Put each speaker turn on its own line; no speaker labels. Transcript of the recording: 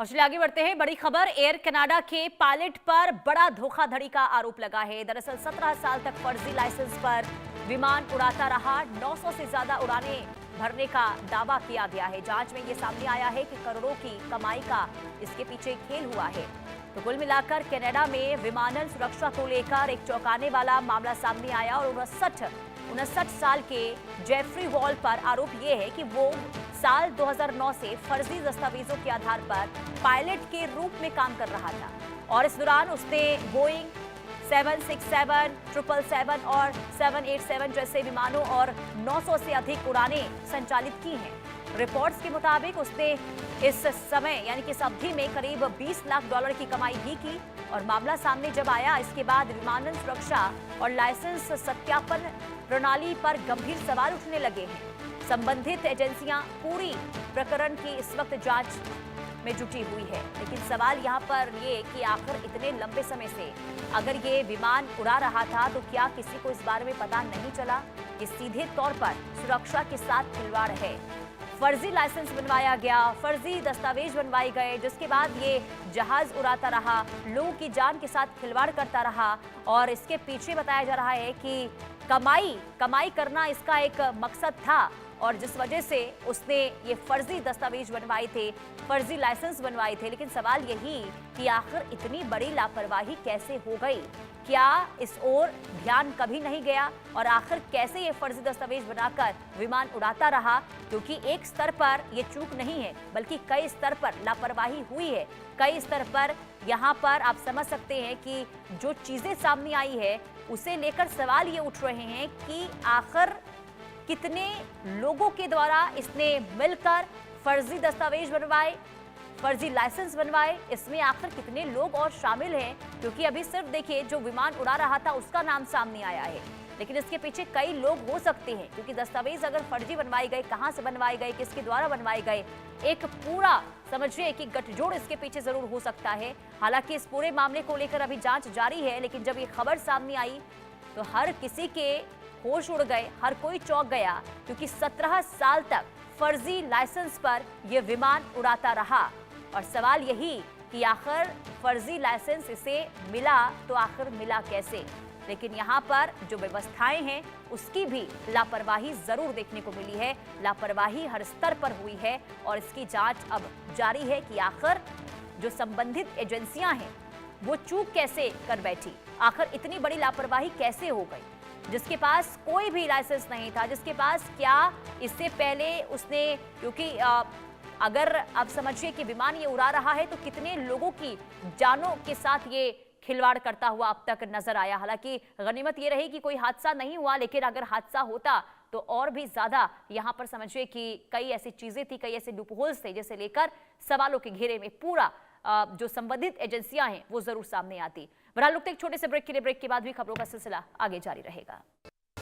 और चलिए आगे बढ़ते हैं। बड़ी खबर, एयर कनाडा के पायलट पर बड़ा धोखाधड़ी का आरोप लगा है। दरअसल 17 साल तक फर्जी लाइसेंस पर विमान उड़ाता रहा। 900 से ज्यादा उड़ानें भरने का दावा किया गया है। जांच में ये सामने आया है कि करोड़ों की कमाई का इसके पीछे खेल हुआ है। तो कुल मिलाकर कनाडा में विमानन सुरक्षा को लेकर एक चौंकाने वाला मामला सामने आया और 59 साल के जेफरी वॉल पर आरोप यह है कि वो साल 2009 से फर्जी दस्तावेजों के आधार पर पायलट के रूप में काम कर रहा था और इस दौरान उसने बोइंग 767, 777 और 787 जैसे विमानों और 900 से अधिक उड़ानें संचालित की हैं। रिपोर्ट्स के मुताबिक उसने इस समय यानी कि इस अवधि में करीब $20 लाख की कमाई भी की और मामला सामने जब आया, इसके बाद विमानन सुरक्षा और लाइसेंस सत्यापन प्रणाली पर गंभीर सवाल उठने लगे हैं। संबंधित एजेंसियां पूरी प्रकरण की इस वक्त जांच में जुटी हुई है, लेकिन सवाल यहां पर ये कि आखिर इतने लंबे समय से अगर ये विमान उड़ा रहा था तो क्या किसी को इस बारे में पता नहीं चला कि सीधे तौर पर सुरक्षा के साथ खिलवाड़ है। फर्जी लाइसेंस बनवाया गया, फर्जी दस्तावेज बनवाए गए, जिसके बाद ये जहाज उड़ाता रहा, लोगों की जान के साथ खिलवाड़ करता रहा और इसके पीछे बताया जा रहा है कि कमाई करना इसका एक मकसद था और जिस वजह से उसने ये फर्जी दस्तावेज बनवाए थे, फर्जी लाइसेंस बनवाए थे। लेकिन सवाल यही कि आखिर इतनी बड़ी लापरवाही कैसे हो गई? क्या इस ओर ध्यान कभी नहीं गया और आखिर कैसे ये फर्जी दस्तावेज बनाकर विमान उड़ाता रहा? क्योंकि एक स्तर पर ये चूक नहीं है बल्कि कई स्तर पर लापरवाही हुई है। कई स्तर पर यहाँ पर आप समझ सकते हैं कि जो चीजें सामने आई है उसे लेकर सवाल ये उठ रहे हैं कि आखिर कितने लोगों के द्वारा इसने मिलकर फर्जी दस्तावेज बनवाए, फर्जी लाइसेंस बनवाए, इसमें आखिर कितने लोग और शामिल हैं? क्योंकि अभी सिर्फ देखिए जो विमान उड़ा रहा था उसका नाम सामने आया है, लेकिन इसके पीछे कई लोग हो सकते हैं क्योंकि दस्तावेज अगर फर्जी बनवाए गए, कहां से बनवाए गए, किसके द्वारा बनवाए गए, एक पूरा समझिए कि गठजोड़ इसके पीछे जरूर हो सकता है। हालांकि इस पूरे मामले को लेकर अभी जांच जारी है, लेकिन जब ये खबर सामने आई तो हर किसी के होश उड़ गए, हर कोई चौंक गया क्योंकि 17 साल तक फर्जी लाइसेंस पर यह विमान उड़ाता रहा और सवाल यही कि आखिर फर्जी लाइसेंस इसे मिला तो आखिर मिला कैसे। लेकिन यहाँ पर जो व्यवस्थाएं हैं उसकी भी लापरवाही जरूर देखने को मिली है। लापरवाही हर स्तर पर हुई है और इसकी जांच अब जारी है कि आखिर जो संबंधित एजेंसियां हैं वो चूक कैसे कर बैठी, आखिर इतनी बड़ी लापरवाही कैसे हो गई। जिसके पास कोई भी लाइसेंस नहीं था, जिसके पास क्या इससे पहले उसने, क्योंकि अगर आप समझिए कि विमान ये उड़ा रहा है तो कितने लोगों की जानों के साथ ये खिलवाड़ करता हुआ अब तक नजर आया। हालांकि गनीमत ये रही कि कोई हादसा नहीं हुआ, लेकिन अगर हादसा होता तो और भी ज्यादा यहाँ पर समझिए कि कई ऐसी चीजें थी, कई ऐसे लूपहोल्स थे जिसे लेकर सवालों के घेरे में पूरा जो संबंधित एजेंसियां हैं वो जरूर सामने आती। बहरहाल रुकते एक छोटे से ब्रेक के लिए, ब्रेक के बाद भी खबरों का सिलसिला आगे जारी रहेगा।